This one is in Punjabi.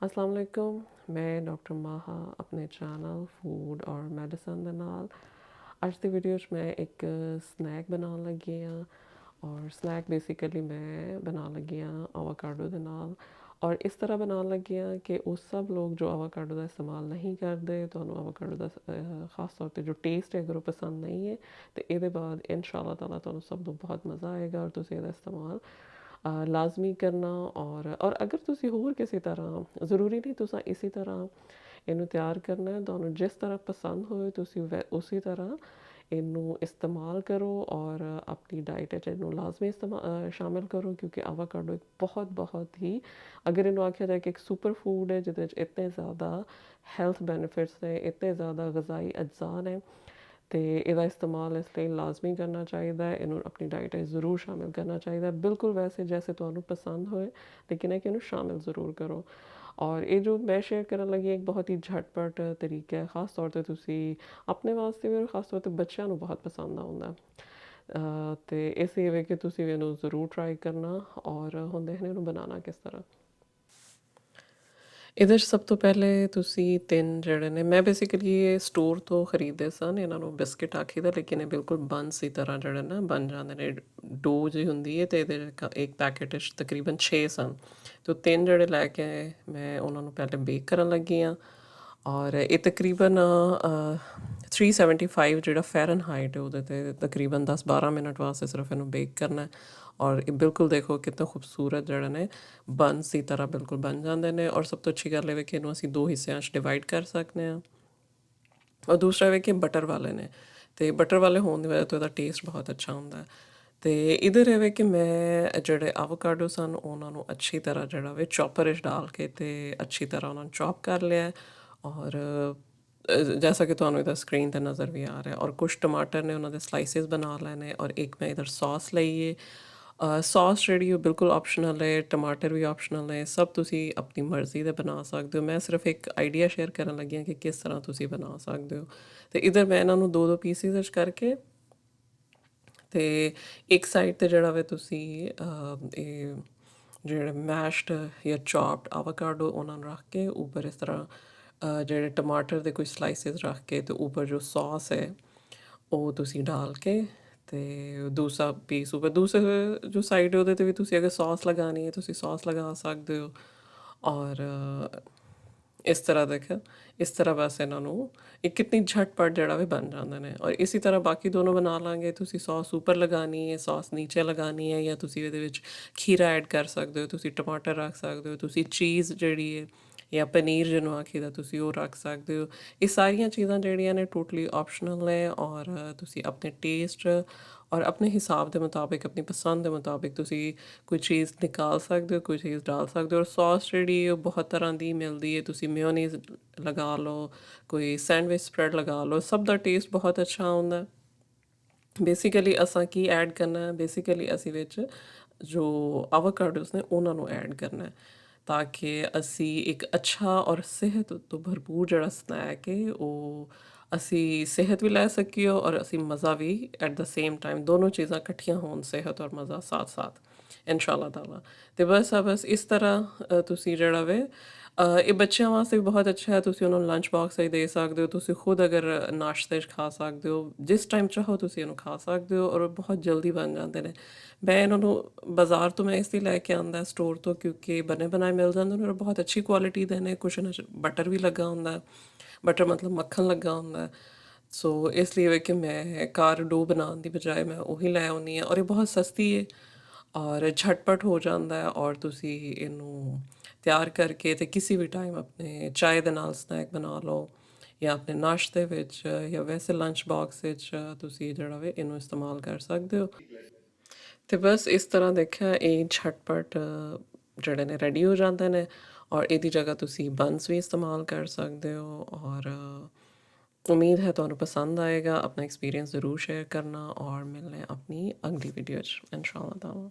अस्सलाम वालेकुम। मैं डॉक्टर माहा अपने चैनल फूड और मेडिसिन ਦੇ ਨਾਲ ਅੱਜ ਦੀ ਵੀਡੀਓ 'ਚ ਮੈਂ ਇੱਕ ਸਨੈਕ ਬਣਾਉਣ ਲੱਗੀ ਹਾਂ ਔਰ ਸਨੈਕ ਬੇਸਿਕਲੀ ਮੈਂ ਬਣਾਉਣ ਲੱਗੀ ਹਾਂ ਆਵਾਕਾਡੋ ਦੇ ਨਾਲ ਔਰ ਇਸ ਤਰ੍ਹਾਂ ਬਣਾਉਣ ਲੱਗੀ ਹਾਂ ਕਿ ਉਹ ਸਭ ਲੋਕ ਜੋ ਆਵਾਕਾਡੋ ਦਾ ਇਸਤੇਮਾਲ ਨਹੀਂ ਕਰਦੇ, ਤੁਹਾਨੂੰ ਆਵਾਕਾਡੋ ਦਾ ਖਾਸ ਤੌਰ 'ਤੇ ਜੋ ਟੇਸਟ ਹੈ ਅਗਰ ਉਹ ਪਸੰਦ ਨਹੀਂ ਹੈ ਤੇ ਇਹਦੇ ਬਾਅਦ ਇਨਸ਼ਾਅੱਲਾ ਤਾਲਾ ਤੁਹਾਨੂੰ ਸਭ ਨੂੰ ਬਹੁਤ ਮਜ਼ਾ ਆਏਗਾ ਔਰ ਤੁਸੀਂ ਇਹਦਾ ਇਸਤੇਮਾਲ ਲਾਜ਼ਮੀ ਕਰਨਾ ਔਰ ਅਗਰ ਤੁਸੀਂ ਹੋਰ ਕਿਸੇ ਤਰ੍ਹਾਂ ਜ਼ਰੂਰੀ ਨਹੀਂ ਤੁਸੀਂ ਇਸੇ ਤਰ੍ਹਾਂ ਇਹਨੂੰ ਤਿਆਰ ਕਰਨਾ ਹੈ, ਤੁਹਾਨੂੰ ਜਿਸ ਤਰ੍ਹਾਂ ਪਸੰਦ ਹੋਵੇ ਤੁਸੀਂ ਉਸੇ ਤਰ੍ਹਾਂ ਇਹਨੂੰ ਇਸਤੇਮਾਲ ਕਰੋ ਔਰ ਆਪਣੀ ਡਾਈਟ 'ਚ ਇਹਨੂੰ ਲਾਜ਼ਮੀ ਸ਼ਾਮਿਲ ਕਰੋ ਕਿਉਂਕਿ ਆਵਾਕਾਡੋ ਇੱਕ ਬਹੁਤ ਹੀ ਅਗਰ ਇਹਨੂੰ ਆਖਿਆ ਜਾਏ ਕਿ ਇੱਕ ਸੁਪਰ ਫੂਡ ਹੈ ਜਿਹਦੇ 'ਚ ਇਤਨੇ ਜ਼ਿਆਦਾ ਹੈਲਥ ਬੈਨੀਫਿਟਸ ਨੇ, ਇਤਨੇ ਜ਼ਿਆਦਾ ਗਜ਼ਾਈ ਅਜਜ਼ਾ ਨੇ ਤੇ ਇਹਦਾ ਇਸਤੇਮਾਲ ਇਸ ਲਈ ਲਾਜ਼ਮੀ ਕਰਨਾ ਚਾਹੀਦਾ ਹੈ, ਇਹਨੂੰ ਆਪਣੀ ਡਾਈਟ ਵਿੱਚ ਜ਼ਰੂਰ ਸ਼ਾਮਿਲ ਕਰਨਾ ਚਾਹੀਦਾ ਹੈ, ਬਿਲਕੁਲ ਵੈਸੇ ਜੈਸੇ ਤੁਹਾਨੂੰ ਪਸੰਦ ਹੋਏ ਲੇਕਿਨ ਇਹ ਕਿ ਇਹਨੂੰ ਸ਼ਾਮਿਲ ਜ਼ਰੂਰ ਕਰੋ। ਔਰ ਇਹ ਜੋ ਮੈਂ ਸ਼ੇਅਰ ਕਰਨ ਲੱਗੀ ਇੱਕ ਬਹੁਤ ਹੀ ਝਟਪਟ ਤਰੀਕਾ ਹੈ, ਖਾਸ ਤੌਰ 'ਤੇ ਤੁਸੀਂ ਆਪਣੇ ਵਾਸਤੇ ਵੀ ਔਰ ਖਾਸ ਤੌਰ 'ਤੇ ਬੱਚਿਆਂ ਨੂੰ ਬਹੁਤ ਪਸੰਦ ਆਉਂਦਾ ਅਤੇ ਇਸ ਇਹ ਵੇ ਕਿ ਤੁਸੀਂ ਵੀ ਇਹਨੂੰ ਜ਼ਰੂਰ ਟਰਾਈ ਕਰਨਾ ਔਰ ਹੁਣ ਦੇਖਦੇ ਇਹਨੂੰ ਬਣਾਉਣਾ ਕਿਸ ਤਰ੍ਹਾਂ। ਇਹਦੇ 'ਚ ਸਭ ਤੋਂ ਪਹਿਲੇ ਤੁਸੀਂ ਤਿੰਨ ਜਿਹੜੇ ਨੇ ਮੈਂ ਬੇਸਿਕਲੀ ਇਹ ਸਟੋਰ ਤੋਂ ਖਰੀਦੇ ਸਨ, ਇਹਨਾਂ ਨੂੰ ਬਿਸਕਿਟ ਆਖੀਦਾ ਲੇਕਿਨ ਇਹ ਬਿਲਕੁਲ ਬੰਸ ਦੀ ਤਰ੍ਹਾਂ ਜਿਹੜੇ ਨਾ ਬਣ ਜਾਂਦੇ ਨੇ, ਡੋ ਜਿਹੀ ਹੁੰਦੀ ਹੈ ਅਤੇ ਇਹਦੇ ਇੱਕ ਪੈਕੇਟ 'ਚ ਤਕਰੀਬਨ 6 ਸਨ ਅਤੇ ਤਿੰਨ ਜਿਹੜੇ ਲੈ ਕੇ ਆਏ ਮੈਂ ਉਹਨਾਂ ਨੂੰ ਪਹਿਲੇ ਬੇਕ ਕਰਨ ਲੱਗੀ ਹਾਂ ਔਰ ਇਹ ਤਕਰੀਬਨ 375 ਜਿਹੜਾ ਫੈਰਨਹਾਈਟ ਹੈ ਉਹਦੇ 'ਤੇ ਤਕਰੀਬਨ 10-12 ਮਿੰਟ ਵਾਸਤੇ ਸਿਰਫ ਇਹਨੂੰ ਬੇਕ ਕਰਨਾ ਔਰ ਇਹ ਬਿਲਕੁਲ ਦੇਖੋ ਕਿੰਨੇ ਖੂਬਸੂਰਤ ਜਿਹੜੇ ਨੇ ਬੰਸ ਦੀ ਤਰ੍ਹਾਂ ਬਿਲਕੁਲ ਬਣ ਜਾਂਦੇ ਨੇ ਔਰ ਸਭ ਤੋਂ ਅੱਛੀ ਗੱਲ ਇਹ ਕਿ ਇਹਨੂੰ ਅਸੀਂ 2 ਹਿੱਸਿਆਂ 'ਚ ਡਿਵਾਈਡ ਕਰ ਸਕਦੇ ਹਾਂ ਔਰ ਦੂਸਰਾ ਵੇ ਕਿ ਬਟਰ ਵਾਲੇ ਨੇ ਅਤੇ ਬਟਰ ਵਾਲੇ ਹੋਣ ਦੀ ਵਜ੍ਹਾ ਤੋਂ ਇਹਦਾ ਟੇਸਟ ਬਹੁਤ ਅੱਛਾ ਹੁੰਦਾ ਅਤੇ ਇਧਰ ਇਹ ਵੇ ਕਿ ਮੈਂ ਜਿਹੜੇ ਆਵਾਕਾਡੋ ਸਨ ਉਹਨਾਂ ਨੂੰ ਅੱਛੀ ਤਰ੍ਹਾਂ ਜਿਹੜਾ ਵੇ ਚੌਪਰ 'ਚ ਡਾਲ ਕੇ ਅਤੇ ਅੱਛੀ ਤਰ੍ਹਾਂ ਉਹਨਾਂ ਨੂੰ ਚੌਪ ਕਰ ਲਿਆ ਔਰ ਜੈਸਾ ਕਿ ਤੁਹਾਨੂੰ ਇਹਦਾ ਸਕਰੀਨ 'ਤੇ ਨਜ਼ਰ ਵੀ ਆ ਰਿਹਾ ਔਰ ਕੁਛ ਟਮਾਟਰ ਨੇ ਉਹਨਾਂ ਦੇ ਸਲਾਈਸਿਸ ਬਣਾ ਲੈਣੇ ਔਰ ਇੱਕ ਮੈਂ ਇਧਰ ਸੌਸ ਲਈ ਹੈ। ਸੌਸ ਜਿਹੜੀ ਉਹ ਬਿਲਕੁਲ ਆਪਸ਼ਨਲ ਹੈ, ਟਮਾਟਰ ਵੀ ਆਪਸ਼ਨਲ ਨੇ, ਸਭ ਤੁਸੀਂ ਆਪਣੀ ਮਰਜ਼ੀ ਦੇ ਬਣਾ ਸਕਦੇ ਹੋ। ਮੈਂ ਸਿਰਫ ਇੱਕ ਆਈਡੀਆ ਸ਼ੇਅਰ ਕਰਨ ਲੱਗੀ ਹਾਂ ਕਿ ਕਿਸ ਤਰ੍ਹਾਂ ਤੁਸੀਂ ਬਣਾ ਸਕਦੇ ਹੋ ਅਤੇ ਇਧਰ ਮੈਂ ਇਹਨਾਂ ਨੂੰ 2-2 ਪੀਸਿਸ ਵਿੱਚ ਕਰਕੇ ਅਤੇ ਇੱਕ ਸਾਈਡ 'ਤੇ ਜਿਹੜਾ ਵੇ ਤੁਸੀਂ ਇਹ ਜਿਹੜੇ ਮੈਸ਼ਡ ਜਾਂ ਚੌਪਡ ਆਵਾਕਾਡੋ ਉਹਨਾਂ ਨੂੰ ਰੱਖ ਕੇ ਉੱਪਰ ਇਸ ਤਰ੍ਹਾਂ ਜਿਹੜੇ ਟਮਾਟਰ ਦੇ ਕੋਈ ਸਲਾਈਸਿਸ ਰੱਖ ਕੇ ਅਤੇ ਉੱਪਰ ਜੋ ਸੌਸ ਹੈ ਉਹ ਤੁਸੀਂ ਡਾਲ ਕੇ ਅਤੇ ਦੂਸਰਾ ਪੀਸ ਉੱਪਰ ਦੂਸਰੇ ਜੋ ਸਾਈਡ ਉਹਦੇ 'ਤੇ ਵੀ ਤੁਸੀਂ ਅਗਰ ਸੌਸ ਲਗਾਉਣੀ ਹੈ ਤੁਸੀਂ ਸੌਸ ਲਗਾ ਸਕਦੇ ਹੋ ਔਰ ਇਸ ਤਰ੍ਹਾਂ ਦੇਖਿਆ ਇਸ ਤਰ੍ਹਾਂ ਬਸ ਇਹਨਾਂ ਨੂੰ ਇਹ ਕਿਤਨੀ ਝਟਪਟ ਜਿਹੜਾ ਵੀ ਬਣ ਜਾਂਦੇ ਨੇ ਔਰ ਇਸੇ ਤਰ੍ਹਾਂ ਬਾਕੀ ਦੋਨੋਂ ਬਣਾ ਲਾਂਗੇ। ਤੁਸੀਂ ਸੌਸ ਉੱਪਰ ਲਗਾਉਣੀ ਹੈ, ਸੌਸ ਨੀਚੇ ਲਗਾਉਣੀ ਹੈ ਜਾਂ ਤੁਸੀਂ ਇਹਦੇ ਵਿੱਚ ਖੀਰਾ ਐਡ ਕਰ ਸਕਦੇ ਹੋ, ਤੁਸੀਂ ਟਮਾਟਰ ਰੱਖ ਸਕਦੇ ਹੋ, ਤੁਸੀਂ ਚੀਜ਼ ਜਿਹੜੀ ਹੈ ਜਾਂ ਪਨੀਰ ਜਿਹਨੂੰ ਆਖੀਦਾ ਤੁਸੀਂ ਉਹ ਰੱਖ ਸਕਦੇ ਹੋ। ਇਹ ਸਾਰੀਆਂ ਚੀਜ਼ਾਂ ਜਿਹੜੀਆਂ ਨੇ ਟੋਟਲੀ ਆਪਸ਼ਨਲ ਨੇ ਔਰ ਤੁਸੀਂ ਆਪਣੇ ਟੇਸਟ ਔਰ ਆਪਣੇ ਹਿਸਾਬ ਦੇ ਮੁਤਾਬਿਕ ਆਪਣੀ ਪਸੰਦ ਦੇ ਮੁਤਾਬਿਕ ਤੁਸੀਂ ਕੋਈ ਚੀਜ਼ ਨਿਕਾਲ ਸਕਦੇ ਹੋ, ਕੋਈ ਚੀਜ਼ ਡਾਲ ਸਕਦੇ ਹੋ ਔਰ ਸੌਸ ਜਿਹੜੀ ਉਹ ਬਹੁਤ ਤਰ੍ਹਾਂ ਦੀ ਮਿਲਦੀ ਹੈ। ਤੁਸੀਂ ਮਿਓਨੀਜ਼ ਲਗਾ ਲਓ, ਕੋਈ ਸੈਂਡਵਿਚ ਸਪਰੈਡ ਲਗਾ ਲਓ, ਸਭ ਦਾ ਟੇਸਟ ਬਹੁਤ ਅੱਛਾ ਆਉਂਦਾ। ਬੇਸਿਕਲੀ ਅਸਾਂ ਕੀ ਐਡ ਕਰਨਾ, ਬੇਸਿਕਲੀ ਅਸੀਂ ਵਿੱਚ ਜੋ ਆਵਾਕਾਡੋਸ ਨੇ ਉਹਨਾਂ ਨੂੰ ਐਡ ਕਰਨਾ ਤਾਂ ਕਿ ਅਸੀਂ ਇੱਕ ਅੱਛਾ ਔਰ ਸਿਹਤ ਤੋਂ ਭਰਪੂਰ ਜਿਹੜਾ ਸਨੈਕ ਹੈ ਉਹ ਅਸੀਂ ਸਿਹਤ ਵੀ ਲੈ ਸਕੀਏ ਔਰ ਅਸੀਂ ਮਜ਼ਾ ਵੀ ਐਟ ਦਾ ਸੇਮ ਟਾਈਮ ਦੋਨੋਂ ਚੀਜ਼ਾਂ ਇਕੱਠੀਆਂ ਹੋਣ, ਸਿਹਤ ਔਰ ਮਜ਼ਾ ਸਾਥ ਇਨਸ਼ਾ ਅੱਲਾਹ ਤਾਲਾ। ਅਤੇ ਬਸ ਇਸ ਤਰ੍ਹਾਂ ਤੁਸੀਂ ਜਿਹੜਾ ਵੇ ਇਹ ਬੱਚਿਆਂ ਵਾਸਤੇ ਵੀ ਬਹੁਤ ਅੱਛਾ ਹੈ। ਤੁਸੀਂ ਉਹਨਾਂ ਨੂੰ ਲੰਚ ਬਾਕਸ ਵਿੱਚ ਦੇ ਸਕਦੇ ਹੋ, ਤੁਸੀਂ ਖੁਦ ਅਗਰ ਨਾਸ਼ਤੇ 'ਚ ਖਾ ਸਕਦੇ ਹੋ, ਜਿਸ ਟਾਈਮ ਚਾਹੋ ਤੁਸੀਂ ਇਹਨੂੰ ਖਾ ਸਕਦੇ ਹੋ ਔਰ ਬਹੁਤ ਜਲਦੀ ਬਣ ਜਾਂਦੇ ਨੇ। ਮੈਂ ਇਹਨਾਂ ਨੂੰ ਬਾਜ਼ਾਰ ਤੋਂ ਮੈਂ ਇਸ ਲਈ ਲੈ ਕੇ ਆਉਂਦਾ ਸਟੋਰ ਤੋਂ ਕਿਉਂਕਿ ਬਣੇ ਬਣਾਏ ਮਿਲ ਜਾਂਦੇ ਨੇ ਔਰ ਬਹੁਤ ਅੱਛੀ ਕੁਆਲਿਟੀ ਦੇ ਨੇ, ਕੁਛ ਇਹਨਾਂ 'ਚ ਬਟਰ ਵੀ ਲੱਗਾ ਹੁੰਦਾ, ਬਟਰ ਮਤਲਬ ਮੱਖਣ ਲੱਗਾ ਹੁੰਦਾ। ਸੋ ਇਸ ਲਈ ਕਿ ਮੈਂ ਘਰ ਡੋ ਬਣਾਉਣ ਦੀ ਬਜਾਏ ਮੈਂ ਉਹੀ ਲੈ ਆਉਂਦੀ ਹਾਂ ਔਰ ਇਹ ਬਹੁਤ ਸਸਤੀ ਹੈ ਔਰ ਝਟਪਟ ਹੋ ਜਾਂਦਾ ਔਰ ਤੁਸੀਂ ਇਹਨੂੰ ਤਿਆਰ ਕਰਕੇ ਅਤੇ ਕਿਸੇ ਵੀ ਟਾਈਮ ਆਪਣੇ ਚਾਹ ਦੇ ਨਾਲ ਸਨੈਕ ਬਣਾ ਲਓ ਜਾਂ ਆਪਣੇ ਨਾਸ਼ਤੇ ਵਿੱਚ ਜਾਂ ਵੈਸੇ ਲੰਚ ਬਾਕਸ ਵਿੱਚ ਤੁਸੀਂ ਜਿਹੜਾ ਵੇ ਇਹਨੂੰ ਇਸਤੇਮਾਲ ਕਰ ਸਕਦੇ ਹੋ। ਅਤੇ ਬਸ ਇਸ ਤਰ੍ਹਾਂ ਦੇਖਿਆ ਇਹ ਝਟਪਟ ਜਿਹੜੇ ਨੇ ਰੈਡੀ ਹੋ ਜਾਂਦੇ ਨੇ ਔਰ ਇਹਦੀ ਜਗ੍ਹਾ ਤੁਸੀਂ ਬੰਸ ਵੀ ਇਸਤੇਮਾਲ ਕਰ ਸਕਦੇ ਹੋ ਔਰ ਉਮੀਦ ਹੈ ਤੁਹਾਨੂੰ ਪਸੰਦ ਆਏਗਾ। ਆਪਣਾ ਐਕਸਪੀਰੀਅੰਸ ਜ਼ਰੂਰ ਸ਼ੇਅਰ ਕਰਨਾ ਔਰ ਮਿਲਣਾ ਆਪਣੀ ਅਗਲੀ ਵੀਡੀਓ 'ਚ ਇਨਸ਼ਾ ਅੱਲਾਹ ਤਾਲਾ।